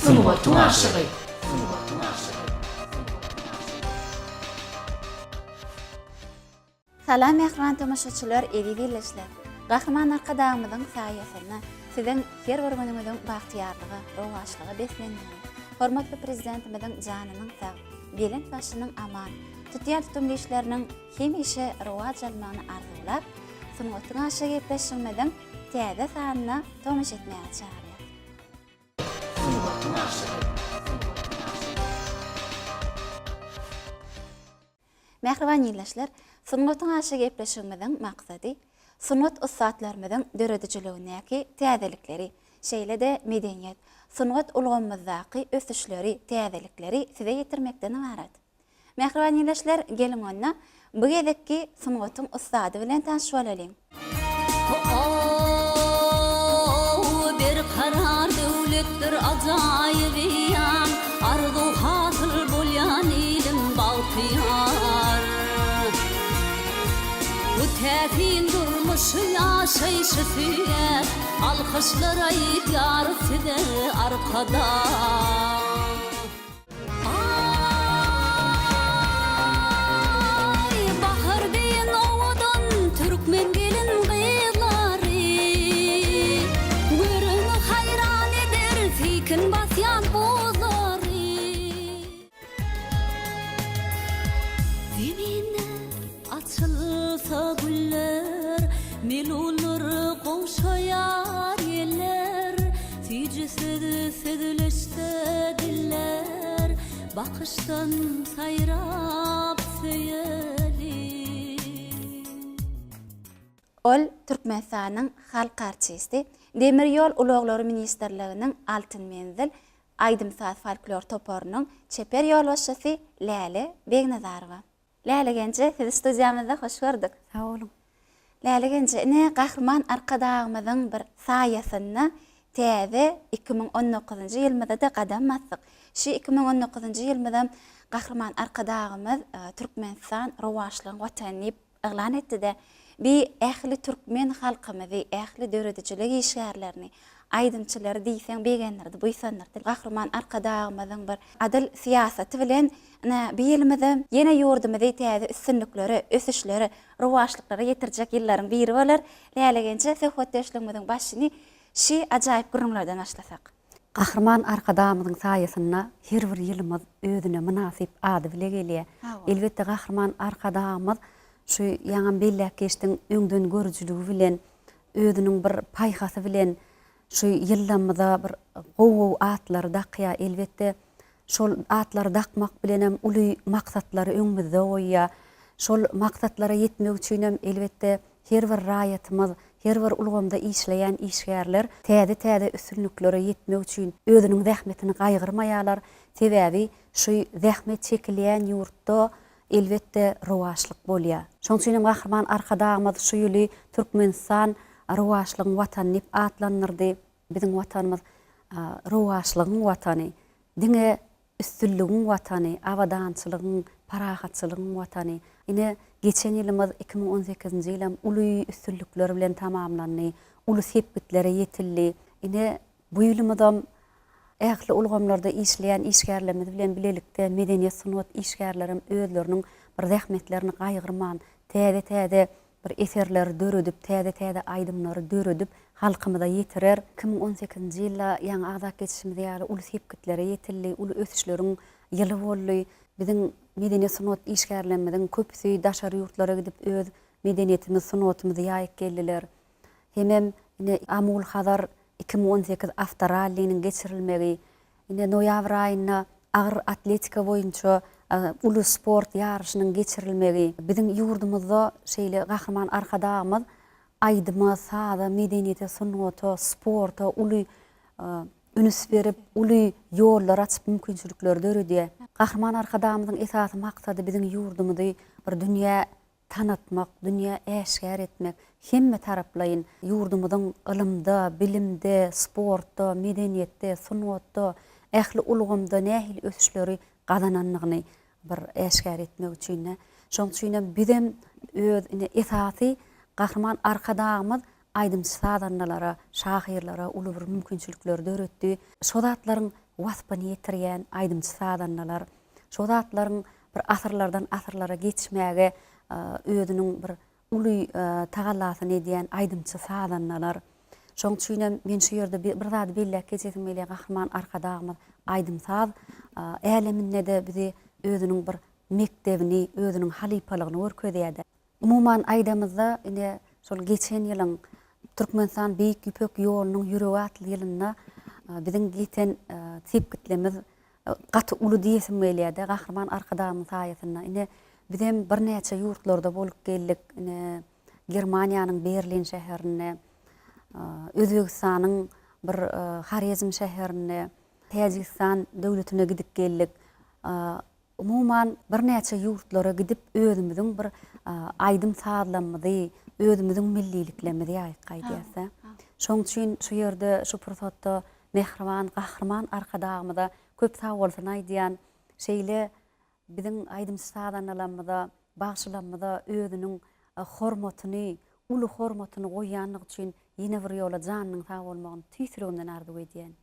Sunwatun aşığı. Salam mehran tamaşaçılar, evidileşler. Qahraman arkadağımızın sayesinde sizin her bir gününüzün baxtiyarlığı, rovaşlığı beslenmeli. Hormatlı prezidentimizin canının sağ, belin başının aman, tütüyen tutumlu işlerinin hem işe rovaç almanı arzulap, Sunwatun aşığı gepleşilmeden täze sanına tomuş etmeye çağırıyor. Sunwatun aşığı. Mehriban ýerleşler, Sunwatun aşığı gepleşigimizin maksady sunwat ustaatlarymyzyň döredijiliğindäki täzelikleri, şeýle-de medeniýet, sunwat ulgamymyzdaky ösüşleri, täzelikleri size ýetirmekden ibaret. Mehriban ýerleşler, gelin onda bu gezekki sunwatun ustady bilen tanışyp olalyň. Bir karar döwletdir ajaýybyam, arzu hasyl bolýan ilim balkyar. Bu tätin durmuşy ýaşaýşy süýer, alkışlara ýar size arkada. Ay, bahar diýen owadan türkmen gelin gyýlary, görüň hayran eder fikin basýan bozary. Zemine açılsa güller, melulur goşayar yeller, tücüsüdü södüleşte diller, bakıştan sayrap söyeli. Ol Türkmenistanyň halk artisti, Demir ýol Ulugary Ministerliginiň Altyn menzil Aýdymsaz folklor toporunyň çeper ýolbaşçysy Läle Begnazarowa. Läle gençe, sizi studiýamyzda hoş gördük. Sağ olun. Läle gençe, ne Qahraman arkadağımyzyň bir saýasyna täze 2019-njy ýylmyda da gadam basdyk. Şu 2019-njy ýylmyda Qahraman arkadağımyz Türkmenistan rowaşlygyň watany diýip eglan etdi-de. Bir ähli türkmen halkymyzy, ähli döredicilik işgärlerini, aýdymçylary diýsen begenlerdi, buýsanlardy. Qahraman arkadağımyzyň bir adyl siýasaty bilen bir ýylmyda ýene ýurdumyzy täze üstünlikleri, ösüşleri, rowaşlyklary ýetirjek ýyllaryň biri bolar. Läle gençe, söhbetdeşligimiziň başyny şu ajaýyp gürümlerden başlasak. Qahraman arkadağımyzyň saýasyna her bir ýylymyz özüne münasip ady bilen gelýär. Elbetde Qahraman arkadağımyz şu ýaňam bellek geçtiň öňden görüjüligi bilen, özüniň bir paýhasy bilen şu ýyllamyda bir gowy atlary dakýa, elbetde şol atlary dakmak bilen hem uly maksatlary öňümizde goýýar. Şol maksatlara ýetmek üçin hem elbetde her bir raýatymyz, her bir ulgamda işleýän işgärler täze üstünliklere ýetmek üçin özüniň zähmetini gaýgyrmaýarlar. Sebäbi şu zähmet çekilýän ýurtda elbetde rowaşlyk bolýar. Şoň üçin Qahraman arkadağymyz şu ýyly Türkmenistan rowaşlygyň watany diýip atlanyrdy. Biziň watanymyz rowaşlygyň watany, diňe üstünligiň watany, awadançylygyň, parahatçylygyň watany. Ine geçen ýylymyz 2018-nji ýyl uly üstünlikler bilen tamamlandy, uly sepgitlere ýetildi. Ine bu ýylymyzam ähli ulgamlarda işleýän işgärlerimiz bilen bilelikde medeniýet sunwat işgärlerim özleriniň bir zähmetlerini gaýgyrman, täze bir eserler döredip, täze aýdymlary döredip halkymyza ýetirer. 2018-nji ýylda ýaňy azat geçişimiz ýaly uly sepgitlere ýetildi, uly ösüşleriň ýyly boldy. Biziň medeniýet sunwat işgärlerimiziň köpüsi daşary ýurtlara gidip öz medeniýetimiz, sunwatymyzy ýaýyp geldiler. Hemem ine Amul Hazar 2018 Avraliýanyň geçirilmegi, ine noýabr aýyna agyr atletika boýunça uly sport ýarşynyň geçirilmegi. Biziň ýurdumyzda şeýle Qahraman arkadağymyz aýdyma, sada, medeniýete, sunwata, sporta uly ünüs berip, uly ýollar açyp mümkinçilikler döredýär. Qahraman arkadağymyzyň esasy maksady biziň ýurdumyzy bir dünýä tanatmak, dünýä äşgär etmek, hemme taraplayın ýurdumyzyň ilmde, bilimde, sportda, medeniýetde, sunwatda, ähli ulgamda nähili ösüşleri gazananlygyny bir äşgär etmek üçin. Şoň üçin bizem öz esasy Qahraman arkadağymyz aydymçy sadanlara, şahyrlara uly bir mümkinçilikler döretdi. Şo zatlaryň waspa niýetirýän aydymçy sadanlar, şo zatlaryň bir asyrlardan asyrlara geçmäge özüniň bir uly tagallasyny edýän aydymçy sadanlar. Şoň üçin men şu ýerde bir zat bellek geçetimeli Gahrman Arkadağymyz aydymsaz äleminde de bizi özüniň bir mektebini, özüniň halipalygyny görkezýärdi. Umuman aydamyzda ine şol geçen ýylyň Türkmenistan Beýik Ýüpek ýolunyň ýüregi atly ýylyna biziň giten tepkitlemiz gaty uly diýesim gelýärdi. Gahrman Arkadağymyz saýasynda ine biz hem bir näçe ýurtlarda bolup geldik. Ine Germaniýanyň Berlin şäherine, Özbegistanyň bir Haryazm şäherine, Täjikistan döwletine gidip geldik. Umuman bir näçe ýurtlara gidip özümiziň bir aydym sağlamlygy, özümiziň milliliklerimizi ýaýykaýdýasa. Şoň üçin şu ýerde şu pursatda Mehriban Gahrman Arkadağymyza köp sag bolsun aýdýan şeýle biziň aydymçy sadanlarymyza, bagşylarymyza özüniň hormatyny, uly hormatyny goýanlyk üçin ýene bir ýola janynyň sag bolmagyny tüýsüregenden arzu edýän.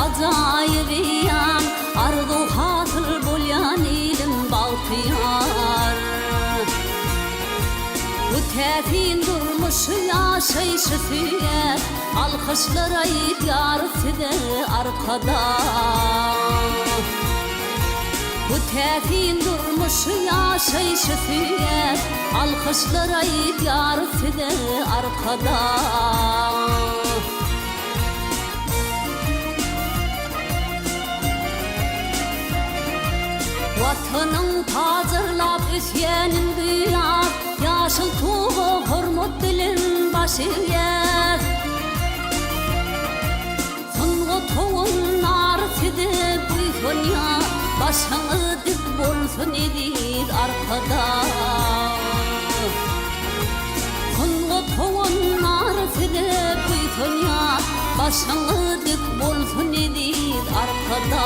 Ajaýybyýan arzu hasyl bolýan ilim balkyar. Bu tätin durmuşy ýaşaýşy süýer, alkyşlara ýar side arkada. Bu tätin durmuşy ýaşaýşy süýer, alkyşlara ýar side arkada. Watanyň hazırlap üsýänin duýar, ýaşyl tuğu hormat bilen başyýar. Sunga toğun narside buýsanýar, başyňy dik bolsun edir arkada. Sunga toğun narside buýsanýar, başyňy dik bolsun edir arkada.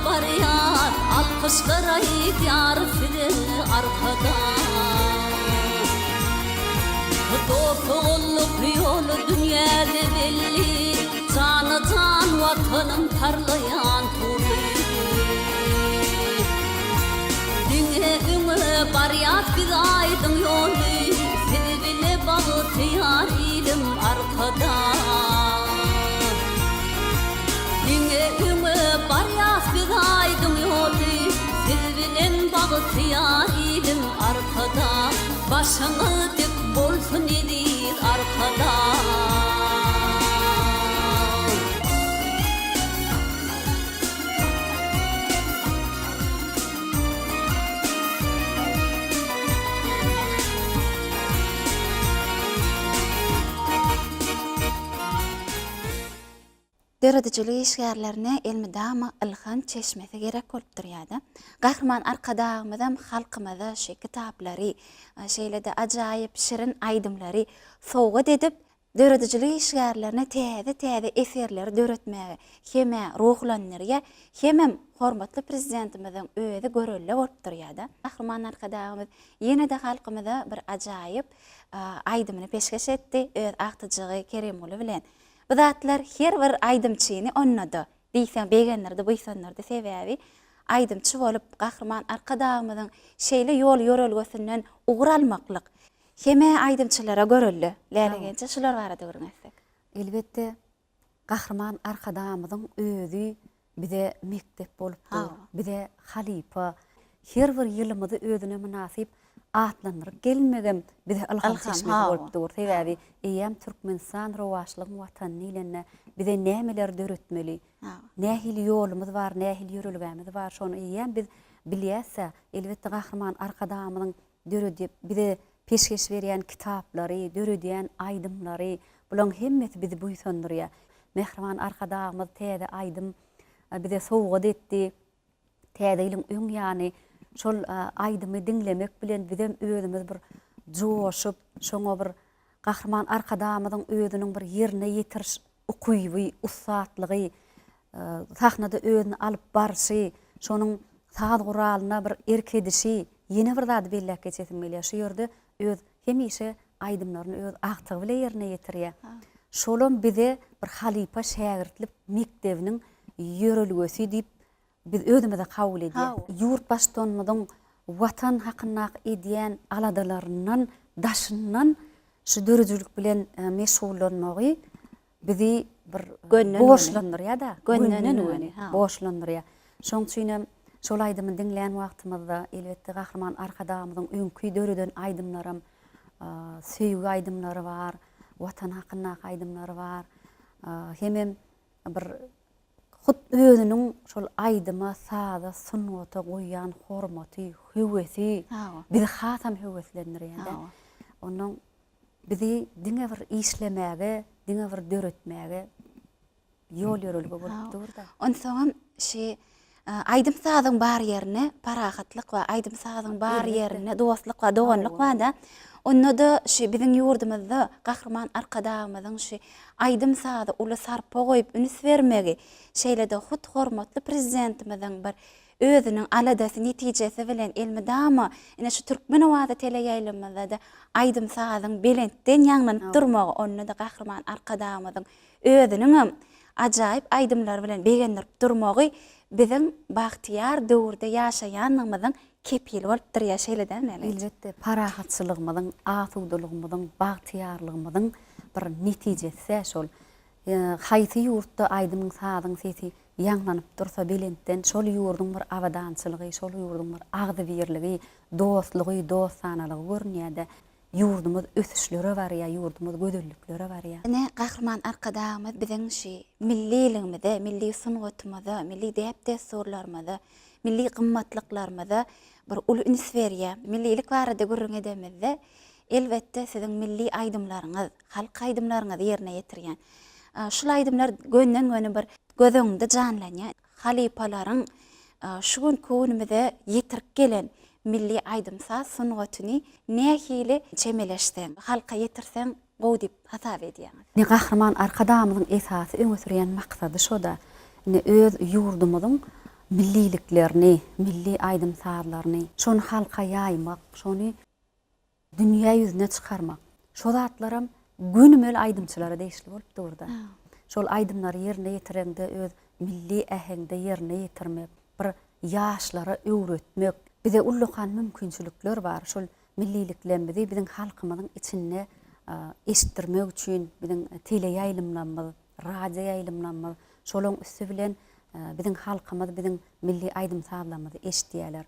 Bariyar, alkışlara ýar side arkada. Dostluq ýoly dünýäde belli, jany-jan watanyň parlayan tuly. Düňe bariyat biz aýdyň ýoly, sebebine bagytyar ilim arkada. Bariyat bir aydın ýoly, sebebinen bagytyar ilim arkada. Başyňy dik bolsun edir arkada. Döredicilik işgärlerine elmidama ilhan çeşmesi gerek bolup durýardy. Gahrman Arkadağymyzam halkymyza şu kitaplary, şeýlede ajaýyp şirin aýdymlary sowgat edip döredicilik işgärlerine täze eserler döretmäge, heme ruhlanyrga, hemem hormatly prezidentimiziň özi görelle bolup durýardy. Gahrman Arkadağymyz ýene de halkymyza bir ajaýyp aýdymyny peşkeş etdi, öz agtyjygy Keremoğlu bilen. Bu zatlar her bir aydymçyny onnady. Diýsen begenlerde buýsanlarda sebäbi aydymçy bolup Gahrman Arkadağymyzyň şeýle ýol ýörelgesinden ugralmaklyk. Heme aydymçylara görelli. Lälegençe şular barada görňäsek. Elbette Gahrman Arkadağymyzyň özü bize mektep bolupdyr, bize halipa. her bir ýylymyzy özüne münasip atlandyryp gelmegem bize ilham seçmek bolup dur. Sebäbi eýem Türkmenistan rowaşlygyň watanyny ilenne bize nämeler döretmeli? Nähili ýolumyz bar, nähili ýürelgämiz bar. Şonu eýem biz bilýäse, elbetde Gahrman Arkadamyň döredip bize peşkeş berýän kitaplary, döredýän aýdymlary, bulan hemmeti bizi buýsandyrýar. Mehriman Arkadamyz täze aýdym bize sowgat etdi. Täze ilim öň ýany şol aýdymy dinlemek bilen bizem özümiz bir joşup, şoňa bir Gahrman Arkadamyň özüniň bir ýerine ýetiriş ukuýby, ussatlygy, sahnada özüni alyp barşy, şonuň saat guralyna bir erkedişi, ýene bir zat bellek geçesim gelýär. Şu ýerde öz hemişe aýdymlaryny öz agtygy bilen ýerine ýetirýär. Şolum bize bir halipa şägirdlik mektebiniň ýörelgesi diýip biz özümize kabul edýär. Ýurt başdanmyň watan hakyna edýän aladalaryndan, daşyndan şu dörüjülük bilen meşgullanmagy bizi bir boşlandyrýar da, boşlandyrýar. Şoň üçin şol aýdymy dinleýän wagtymyzda elbetde Gahrman Arkadamyň öňkü döreden aýdymlarym, söýgü aýdymlary bar, watan hakyna aýdymlary bar. Hemem bir hut özüniň şol aýdyma sada sunwata goýan hormaty, höwesi, bizi hatam höweslendirýär. Onuň bizi diňe bir işlemäge, diňe bir döretmäge ýol ýörelge bolup durda. Onsoňam aýdym sadaň bar ýerine parahatlyk we aýdym sadaň bar ýerine dostlyk we doganlyk bar da. Onda da biziň ýurdumyzda Gahrman Arkadamyň aýdym sada uly sarpa goýup üns bermegi şeýlede hut hormatly prezidentimiziň bir özüniň aladasy netijesi bilen elmidama ine şu türkmen owada teleýaýlymyzda da aýdym sadaň belentden ýaňlanyp durmagy onda da Gahrman Arkadamyň özüniň ajaýyp aýdymlar bilen begendirip durmagy biziň bagtyar döwürde ýaşaýanymyzyň kepil bolup durýar şeýleden meli. Elbetde parahatsylygymyzyň, asuwdulygymyzyň, bagtyarlygymyzyň bir netijesi şol. Haýsy ýurtda aýdymyň sadaň sesi ýaňlanyp dursa belentden şol ýurduň bir awadançylygy, şol ýurduň bir agdy birligi, dostlugy, dostanalygy görnýär. Ýurdumyz ösüşlere barýar, ýurdumyz gözelliklere barýar. Ne Gahrman Arkadamyz biziň milliligimizde, milli sungatymyzda, milli däp desturlarymyzda, milli gymmatlyklaryňyzda bir uly üns berýär. Millilik barada gürrüň edemizde elbetde siziň milli aýdymlaryňyz, halk aýdymlaryňyzy ýerine ýetirýän. Şol aýdymlar gönden göne bir gözüňde janlanýar. Halipalaryň şu gün künümizde ýetirip gelen milli aýdymsa sungatyny nähili çemeleşden, halka ýetirsen gowy diýip hasap edýär. Ne Gahrman Arkadamyň esasy öňe sürýän maksady şo da, ne öz ýurdumyzyň milliliklerini, milli aýdymsarlaryny, şonu halka ýaýmak, şonu dünýä ýüzüne çykarmak. Şo zatlarym günümel aýdymçylara deýişli bolup durda. Şol aýdymlary ýerine ýetirende öz milli ähengde ýerine ýetirmek, bir ýaşlara öwretmek, bize ullukan mümkinçilikler bar. Şol milliliklerimizi biziň halkymyzyň içinde eşitdirmek üçin biziň teleýaýlymlarymyz, radio ýaýlymlarymyz, şolaň üstü bilen biziň halkymyz, biziň milli aýdymsarlarymyzy eşitdiýärler.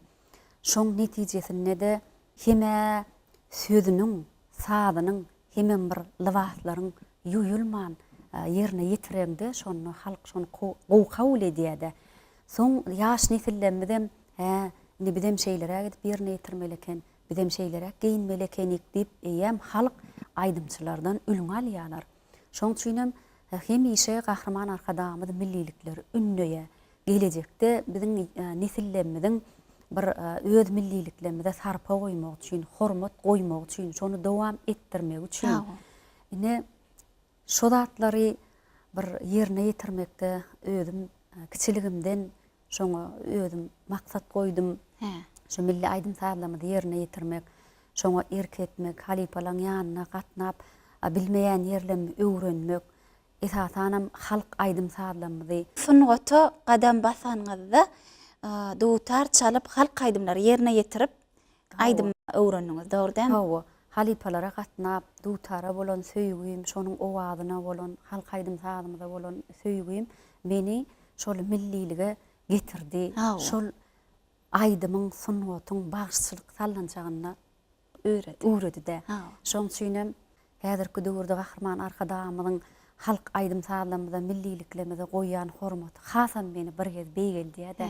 Şoň netijesinde de heme sözüniň, sadynyň, hemem bir liwatlaryň ýuýulman ýerine ýetirende şonu halk şonu kabul edýär. Soň ýaş nesillerimiz ne bizem şeýlere gidip ýerine ýetirmeleken, bizem şeýlere giyinmelekenik diýip eýem halk aýdymçylardan ülüň alýarlar. Şoň üçin hemişe Gahrman Arkadamyň millilikleri ünlüye, gelecekde biziň nesillerimiziň bir öz milliliklerimize sarpa goýmak üçin, hormat goýmak üçin, şonu dowam etdirmek üçin. Ine şo zatlary bir ýerine ýetirmekde özüm kiçiligimden şoňa özüm maksat goýdum. Şu milli aýdymsarlarymyzy ýerine ýetirmek, şoňa erketmek, halipalaryň ýanyna gatnap, bilmeýän ýerlerimi öwrenmek, esasanam halk aýdymsarlarymyzy sungaty gadam basanyňyzda dutar çalyp halk aýdymlary ýerine ýetirip aýdym öwrenýäňiz, dogrudan? Hawa, halipalara gatnap, dutara bolan söýgüim, şonuň owazyna bolan, halk aýdymsarlarymyza bolan söýgüim meni şol millilige getirdi. Şol aydymyň, sunnatyň bagşçylyk sallançagyna öwredi de. Şoň üçin häzirki döwürde Gahrman Arkadamyň halk aydym sallamyda, milliliklemede goýan hormaty hasam meni bir gez beýgeldi de.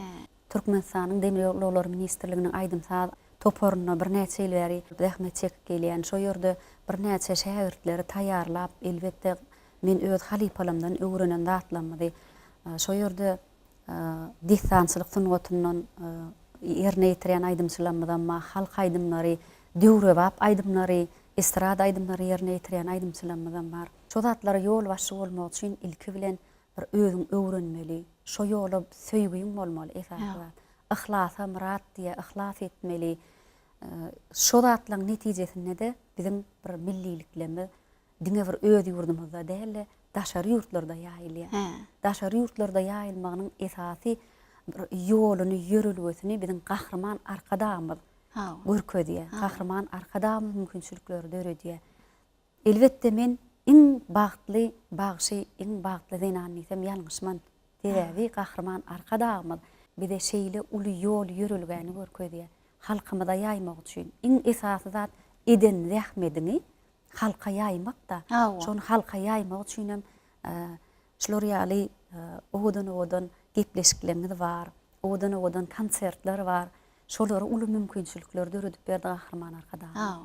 Türkmenistanyň Demir ýolları ministrliginiň aydym sal toporuna bir näçe ýyl bäri zähmet çekip gelýän. Şo ýerde bir näçe şähertleri taýýarlap, elbetde men öz halipalamdan öwrenen zatlanmady. Şo ýerde distançylyk sunnatynyň ýerine ýetirýän aydymçylamydan ma halk aydymlary, döwrebap aydymlary, estrada aydymlary ýerine ýetirýän aydymçylamydan bar. Şo zatlara ýol başy bolmak üçin ilki bilen bir özüň öwrenmeli. Şo ýola söýgüň bolmaly esasy. Ihlasy murat diye ihlas etmeli. Şo zatlaryň netijesinde de bizim bir milliliklemi diňe bir öz ýurdumyzda däl, daşary ýurtlarda ýaýylýar. Daşary ýurtlarda ýaýylmagynyň esasy bir ýoluny ýörülgesini bizim Gahrman Arkadamyz görkezýär. Gahrman Arkadamyz mümkinçilikleri döredýär. Elbetde men iň bagtly bagşy, iň bagtly zynanyysam ýalňyşman diýäri Gahrman Arkadamyz bir de şeýle uly ýol ýörülgäni görkezýär. Halkymyza ýaýmak üçin iň esasy zat eden zähmedini halka ýaýmak da. Şonu halka ýaýmak üçin hem şolar ýaly odan gepleşiklerimiz bar, odan konsertler bar. Şolary uly mümkinçilikler döredip berdi Gahrman Arkadamyz.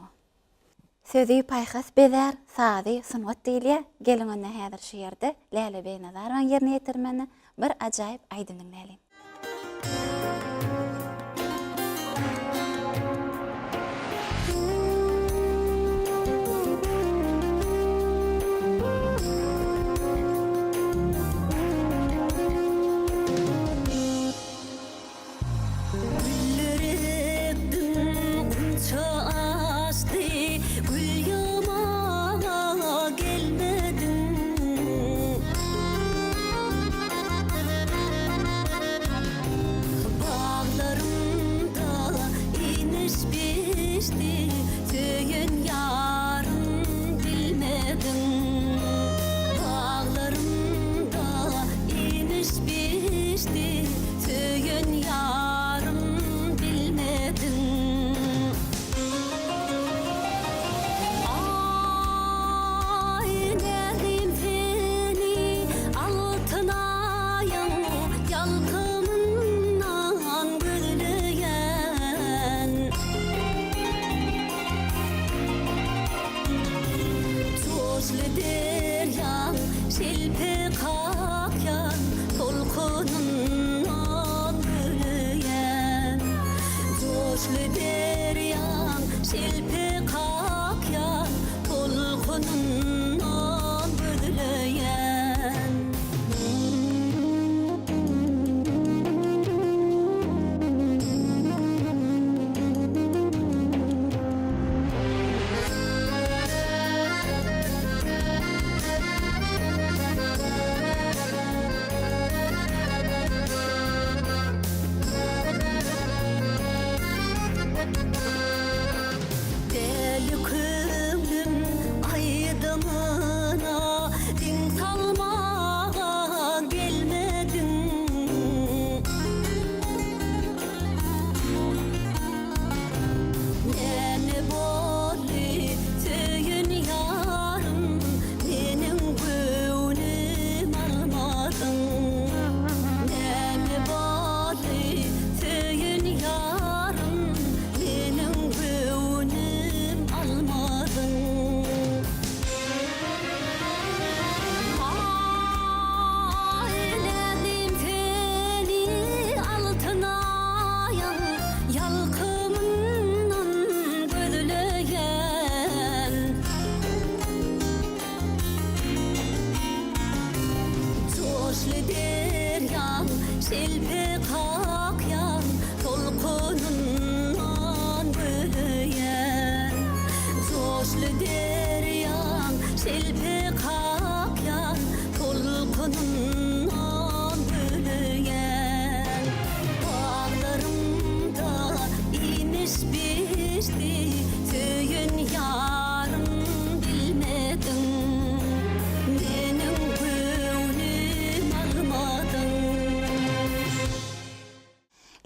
Sözü paýhas bezer, sady, sunat diýilýär. Geliňende häzir şu ýerde Läle Beýnazarowyň ýerine ýetirmeni bir ajaýyp aýdym dinleýin.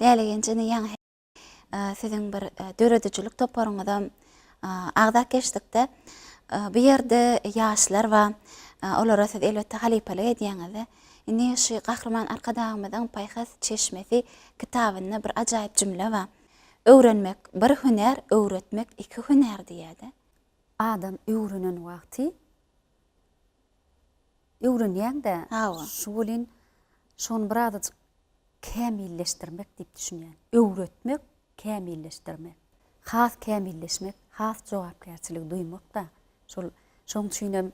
Läle Gençini ýa sizin bir döredicilik toparyňyzdan agda geçdikde bu yerde yaşlar we olara siz elbetde halipalyk edýäňizi indi şu Gahrman Arkadağymyzyň Paýhas Çeşmesi kitabynda bir ajaýyp jümle we öwrenmek bir hüner, öwretmek iki hüner diýýärdi. Adam öwrenen wagty öwrenýär-de şolin şonu biraz kämilleşdirmek diýip düşünýär. Öwretmek, kämilleşdirmek. Has kämilleşmek, has jogapkärçilik duýmak da. Şoň üçin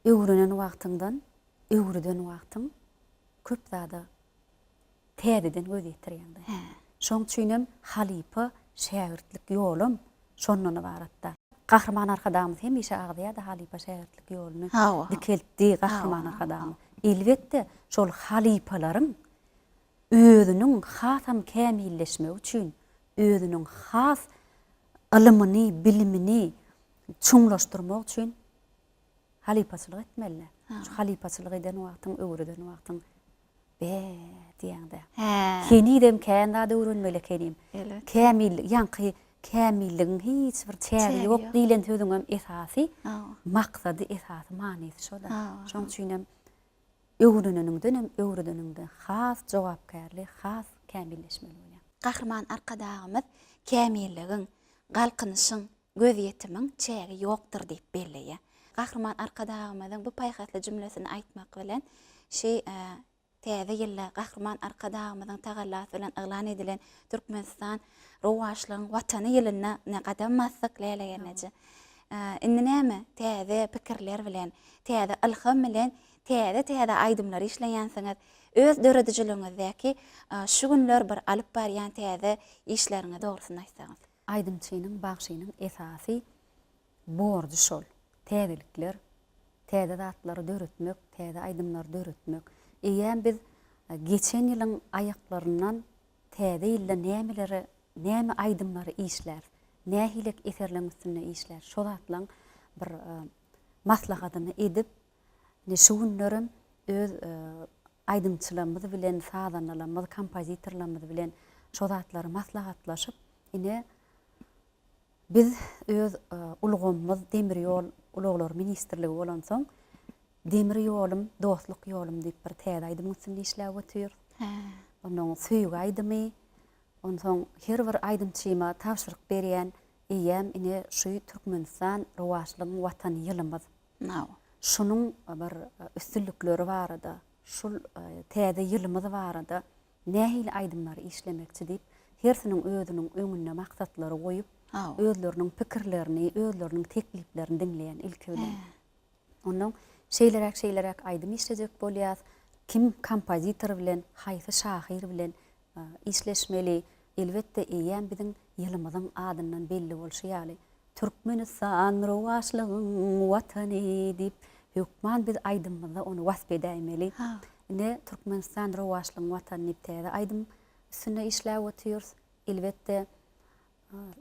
öwrenen wagtyňdan, öwreden wagtyň köp zada täzeden göz ýetirýär. Şoň üçin halipa şähertlik ýolum şondan ibaratda. Gahrman Arkadağymyz hemişe agdýar da halipa şähertlik ýoluny dikeltdi Gahrman Arkadağymyz. Elbetde şol halipalaryň özüniň hasam kämilleşmek üçin, özüniň has ilmini, bilimini çuňlaşdyrmak üçin halipaçylyk etmeliler. Şu halipaçylyk eden wagtyň, öwreden wagtyň diýende. Kenidem kända öwrenmeli kenim. Kämil, ýanky kämilligiň hiç bir çägi ýok diýilen sözüň esasy, maksady, esasy, manysy şo da. Şoň üçin öwreneniňden hem öwredeniňden has jogapkärlik, has kämilleşmeli bolýar. Gahrman Arkadağymyz kämilligiň, galkynyşyň, göz ýetimiň çägi ýokdur diýip belleýär. Gahrman Arkadağymyzyň bu paýhasly jümlesini aýtmak bilen täze ýylla Gahrman Arkadağymyzyň tagallasy bilen eglan edilen Türkmenistan rowaşlygyň watany ýylyna gadam massyk lälegeniji. Indi näme täze pikirler bilen, täze ilham bilen, täze aýdymlar işleýänsiňiz, öz döredijiligiňizdäki şu günler bir alyp barýan täze işleriňi dogrusyny aýtsaňyz. Aýdymçynyň bagşynyň esasy bordy şol. Täzelikler, täze zatlary döretmek, täze aýdymlar döretmek. Eýen biz geçen ýylyň aýaklaryndan täze ýylda näme aýdymlary işler, nähilek eserleň üstüne işler. Şol atlaň bir maslahatyny edip, şu günlerim öz aýdymçylarymyz bilen, sadanlarymyz, kompozitorlarymyz bilen şol zatlary maslahatlaşyp, ine biz öz ulgamymyz Demir ýol ulaglar ministrligi bolan soň Demir ýolum, dostluk ýolum diýip bir täze aýdym üstünde işläp ötýür. Onuň süýgi aýdymy, ondan soň her bir aýdymçyma tapşyryk berýän eýem ine şu Türkmenistan rowaşlygyň watany ýylymyz. Şunun bir üstünlükleri barada, şul täze ýylymyz barada nähili aýdymlary işlemekçi diýip hersiniň özüniň öňüne maksatlary goýup, özleriniň pikirlerini, özleriniň tekliplerini dinleýän ilki bilen. Onuň şeylerek aýdym işlejek bolýar. Kim kompozitor bilen, haýsy şahyr bilen işleşmeli. Elbetde eýen biziň ýylymyzyň adyndan belli bolşy ýaly. Türkmenistan rowaşlygyň watany diýip hökman biz aýdymyzda onu wasp edäýmeli. Ne Türkmenistan rowaşlygyň watany diýip täze aýdym üstüne işläp ötýür. Elbetde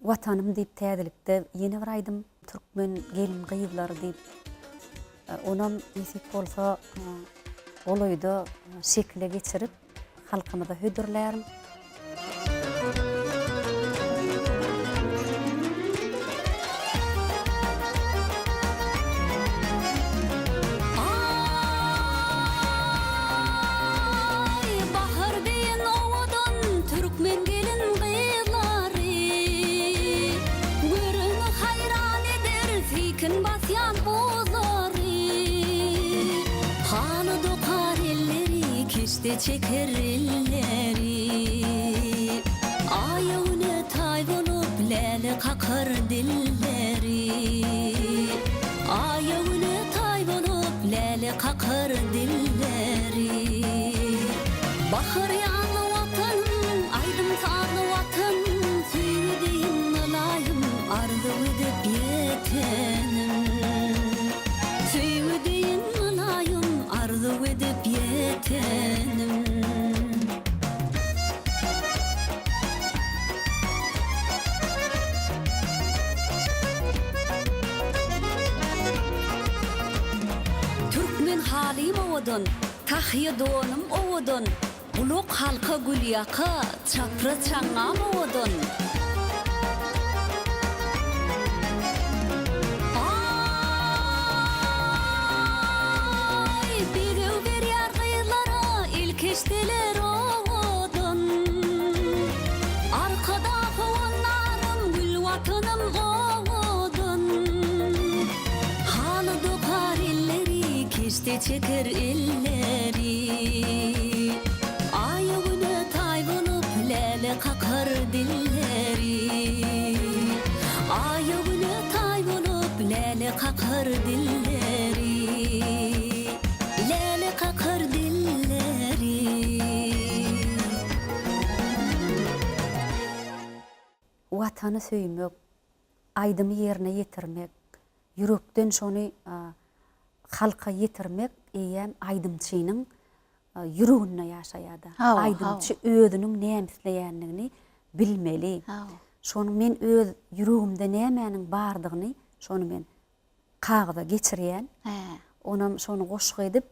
watanym diýip täzelikde ýene bir aýdym Türkmen gelin gyýylary diýip onam ýesip bolsa oloýda şekle geçirip halkymyza hödürlärim. Çeker elleri ayağını tay bulup lele kakar dilleri ayağını tay bulup lele kakar dilleri Bahar yağlı vatanım aydım tarlı vatan süydeyim alayım ardı edip yetenim süydeyim alayım ardı edip yetenim Halim owadun, tahya donum owadun, uluk halka gulyakı çapra çağa modun. Ay bidev bir yer kıyılara ilk eşteler odun. Arkada kovanlarım gül vatanım odun. Halı dokar illeri keşte çeker illeri. Ayağını tay bulup lele kakar dilleri. Ayağını tay bulup lele kakar dilleri. Lele kakar dilleri. Watanı söymek, aydımı yerine yetirmek, yürekten şonu halka yetirmek eýem aydımçynyň yüreğinde ýaşaýady. Hawa, Aydımçy özüniň nämeslärligini bilmeli. Şonu men öz yüreğimde nämäniň bardygyny şonu men kagda geçirýän. Onam şonu goşuk edip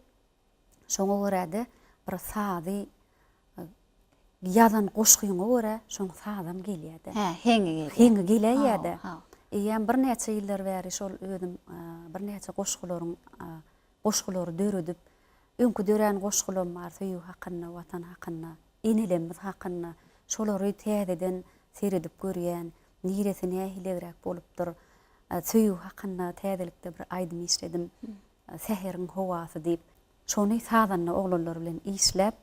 şoňa görä bir sady ýazan goşugyňa görä şoň sadam gelýärdi. Heňe gelýärdi. Eýem bir näçe ýyllar bäri şol özüm bir näçe goşgulary döredip, öňkü dören goşgularym bar, söýüw hakyna, watan hakyna, enelerimiz hakyna, şolary täzeden seredip görýän, niresi nähilegrek bolupdyr. Söýüw hakyna täzelikde bir aýdym işledim. Säheriň howasy diýip, şonu sadanyň oglanlary bilen işläp,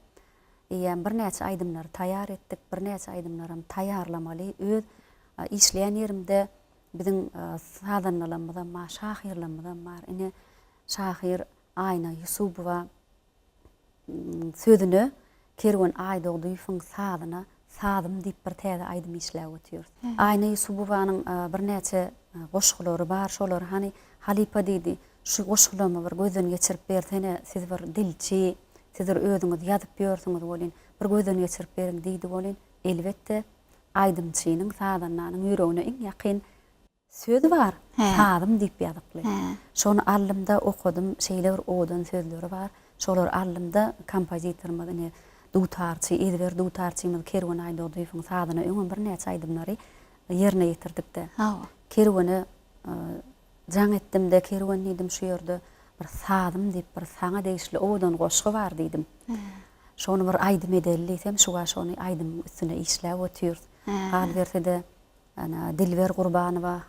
eýem bir näçe aýdymlary taýýar etdik, bir näçe aýdymlarym taýýarlamaly. Öz işleýän ýerimde biziň sadanlarymyzdan ma şahyrlarymyzdan bar. Ine şahyr Ayna Yusupowa sözüni Kerwen Aýdogdyýyň sadyna sadym diýip bir täze aýdym işläp ötýär. Ayna Yusupowanyň bir näçe goşgulary bar, şolary hani Halipa diýdi. Şu goşgulamy bir gözden geçirip bersene, siz bir dilçi, siz özüňiz ýazyp ýörsiňiz bolin, bir gözden geçirip beriň diýdi bolin. Elbetde aýdymçynyň sadanynyň ýüregine iň ýakyn söz var. Sadym diýip ýazyply. Şonu allymda okudum, şeýler odan sözleri var. Şolar allymda kompozitorymyz, dutarçy, Edwer dutarçymyz Kerwen Aýdogdyýyň sadyna öňe bir näçe aýdymlary ýerine ýetirdik-de. Kerweny jaň etdim-de, Kerwen diýdim şu ýerde bir sadym diýip bir saňa deýişli odan goşgy bar diýdim. Şonu bir aýdym edelliysem, şuga şonu aýdym üstüne işläp ötýür. Gal bersede ana Dilber Gurbanowa,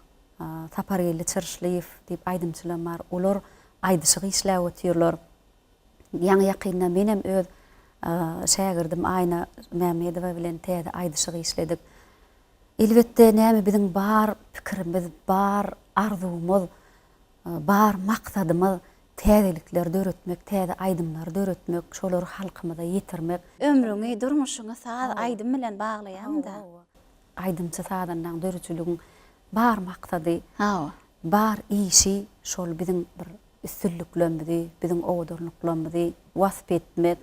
Sapargelli Çyrşlyýew diýip aýdymçylar bar. Olar aýdyşygy işläp ötýärler. Ýa ýakynda menem öz şägirdim Ayna Mämedowa bilen täze aýdyşygy işledik. Elbetde näme biziň bar pikirimiz, bar arzumyz, bar maksadymyz täzelikler döretmek, täze aýdymlar döretmek, şolary halkymyza ýetirmek. Ömrüňi, durmuşyňy sad aýdym bilen baglaýam-da. Aýdymçy sadanyň döretçiligiň bar maksady, bar işi şol biziň bir üstünlüklerimizi, biziň owdurluklarymyzy wasp etmek,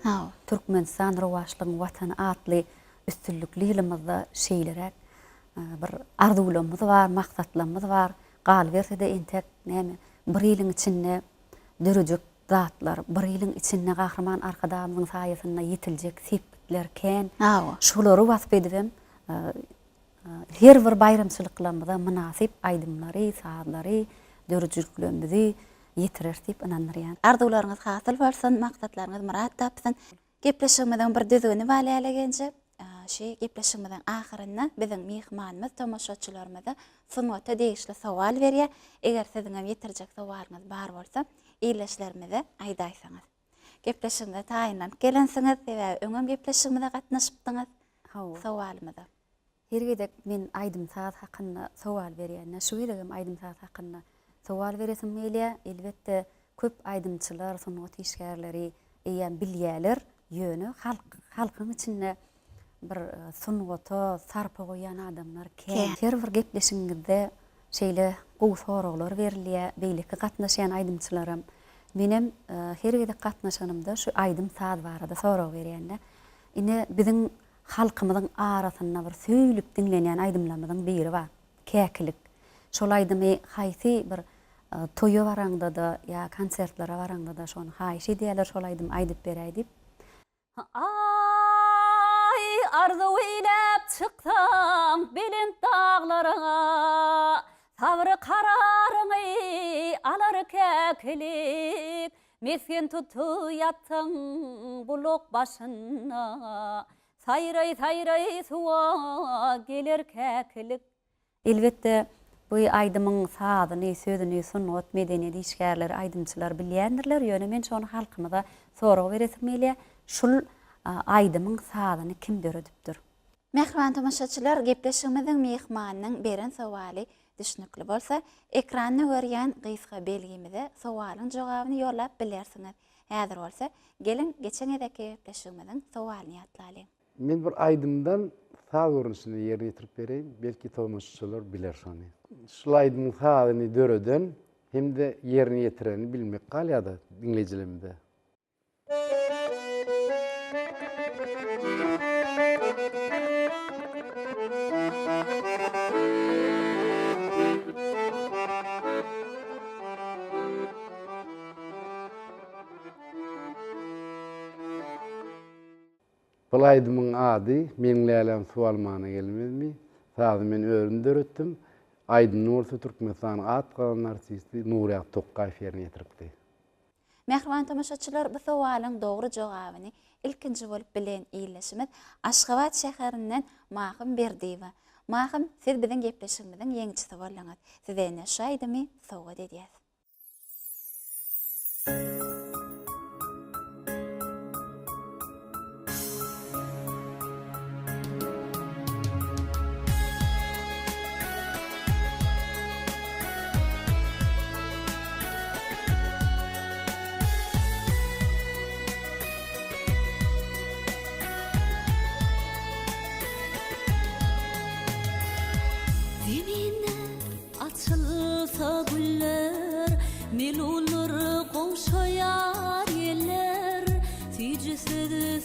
Türkmenistan rowaşlygyň watan atly üstünlüklerimizde şeýlerek bir arzularymyz bar, maksatlarymyz bar. Gal bersede entek näme bir ýylyň içinde dörejek zatlar, bir ýylyň içinde Gahrman Arkadamyň saýasyna ýetiljek sepetler kän. Şolary wasp edibem. Her bir bayramçylyklarymyza münasip aýdymlary, sadlary, dörejeklerimizi ýetirer diýip inanýaryn. Arzularyňyz hasyl bolsun, maksatlaryňyz murat tapsyn. Gepleşigimiziň bir düzüni balýalagençe, şeý gepleşigimiziň ahyrynda biziň mehmanymyz tomoşaçylarymyza sunwata deýişli sowal berýär. Eger siziň hem ýetirjek sowalyňyz bar bolsa, iýleşlerimize aýdaýsaňyz. Gepleşigimize taýynlanyp gelensiňiz we öňem gepleşigimize gatnaşypdyňyz. Sowalymyza. Hergedek men aýdym saat hakynda sowal berýän. Şu ýelegem aýdym saat hakynda sowal beresim gelýär. Elbetde köp aýdymçylar, sunwat işgärleri eýen bilýärler ýöne halkyň içinde bir sunwata sarpa goýan adamlar kän. Her bir gepleşiginde şeýle gowy soraglar berilýär. Beýleki gatnaşan aýdymçylarym menem hergedek gatnaşanymda şu aýdym saat barada sorag berýänler. Ine biziň halkymyzyň arasynda bir söýülip dinlenýän aýdymlarymyzyň biri bar. Käkilik. Şol aýdymy haýsy bir toýa baraňda da ýa konsertlere baraňda da şonu haýsy diýerler, şol aýdym aýdyp beräýdip. arzu eylep çıktan belin dağlara, sabrı kararını alır kekilik, mesken tutu yattın buluk başına, sayray sayray suwa gelir kekilik. Elbette bu aydımın sağdını, sözünü, sunnat, medeniyet işgärleri, aydımçılar bilýändirler. Ýöne men şonu halkymyza soragy beresim şul aydymyň sağdyny kim döredipdir? Mehriban tamaşaçylar, gepleşigimiziň mehmanynyň beren sowaly düşnükli bolsa, ekranda görýän gysga belgimize sowalyň jogabyny ýollap bilersiňiz. Häzir bolsa, gelin geçen edeki gepleşigimiziň sowalyny ýatlaýyn. Men bir aydymdan sağ görünüşini yerine getirip bereyim. Belki tamaşaçylar biler şonu. Şul aydymyň sağdyny döreden hem de yerine getireni bilmek galýada dinleyijilerimde. Bu aydymyň ady meňlälem suwalmana gelmezmi? Sağdy men öründe öretdim. Aydın orta Türkmenistan atqalan artisti Nuriyat Tokkaýew ýerine getiripdi. Mehriban tamaşaçylar, bu sowalyň dogry jogabyny ilkinji bolup bilen iýleşimiz Aşgabat şäherinden Mahym Berdiýew. Mahym, siz biziň gepleşigimiziň ýeňçisi bolýaňyz. Size näşe sowgat edýäs. Açılsa güller, mel olur qoşayar yeller,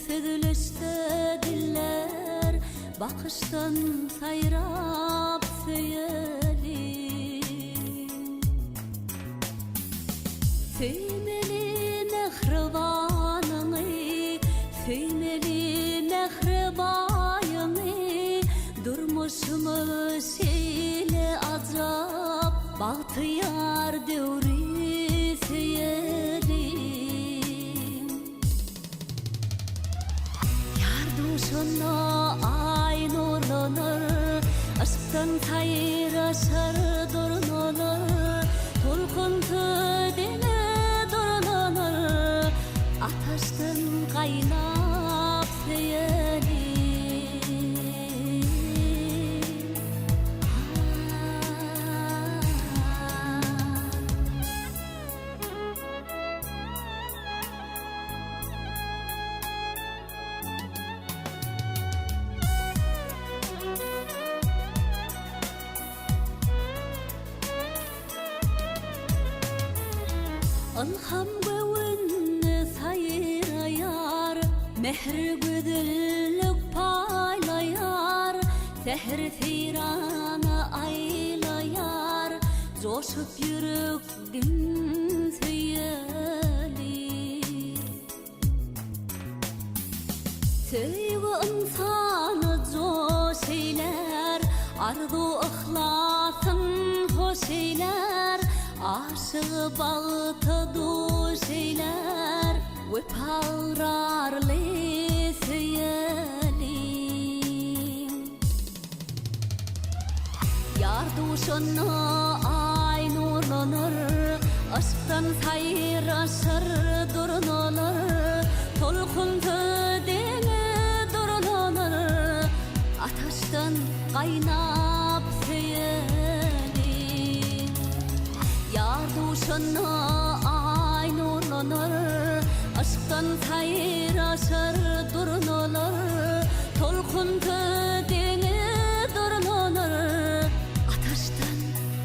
süzüleşte diller, bakıştan sayrap söyleyelim. Söymeli mehribanını, söymeli mehribayını, durmuşumuz şeyle azap, bahtiyar döwri seyelim. Yar duşuna ay nurlanır, aşktan sayraşar durlanır, tulkuntu dene durlanır, ataştan kaynap seyelim. Alham göwünni sayrayar, mehri güdüllük paylayar, seher firanı aylayar, coşup yürük gün söyleyelim. Sevgi insanı coş eyler, arzu ihlasın hoş eyler, aşığı bağıtı duş eyler, ve pavrarlı seyelim. Yar duşuna ay nurlanır, aşktan sayraşır durlanır, tolkuntu dene durlanır, ataştan kaynap seyelim. Yar duşuna ay nurlanır, aşktan sayraşır durlanır, tolkuntu dene durlanır, ataştan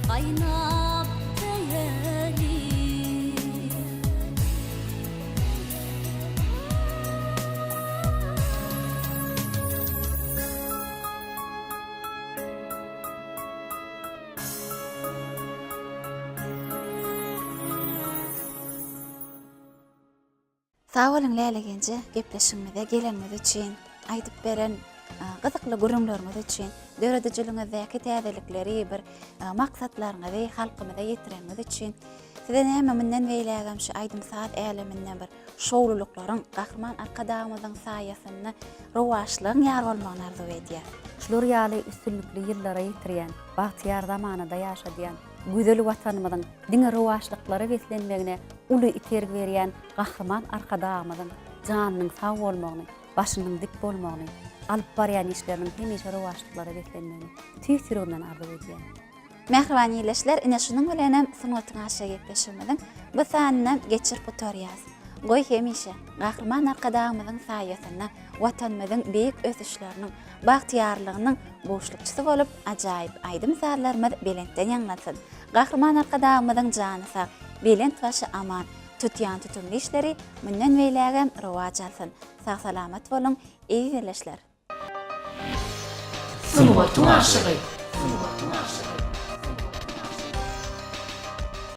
kaynap seyelim. Sağ olun Leyla gençe, gepleşigimize geleniniz üçin, aýdyp beren gyzykly gurumlarymyz üçin, döredijiliňizdäki täzelikleri bir maksatlaryňyzy halkymyza ýetirenimiz üçin size näme münden beýlägem şu aýdym saat äleminden bir şowluluklaryň Gahrman Arkadağymyzyň saýasyny rowaşlygyň ýar bolmagyny arzu edýär. Şular ýaly üstünlikli ýyllara ýetirýän, bagtyar zamanynda ýaşadýan, güzel watanymyzyň diňe rowaşlyklary beslenmegine uly itergi berýän Gahrman Arkadağymyzyň janynyň sag bolmagyny, başynyň dik bolmagyny, alyp barýan işleriniň hemişe rowaşlyklara beslenmegini tüýsüründen arzu edýär. Mehriban ýyleşler, ine şunuň bilenem sunutyň aşağı gepleşmeden bu sanyny geçirip oturýas. Goý hemişe Gahrman Arkadağymyzyň saýasyna watanymyzyň beýik ösüşleriniň, bagtyarlygynyň boşlukçysy bolup ajaýyp aýdym misallarymyz belentden ýaňlatsyn. Gahrman Arkadağymyzyň jany sag, belent başy aman, tutýan tutumly işleri münden beýlägem rowaj alsyn. Sag salamat bolun, iyi ýyleşler. Sunutyň aşygy.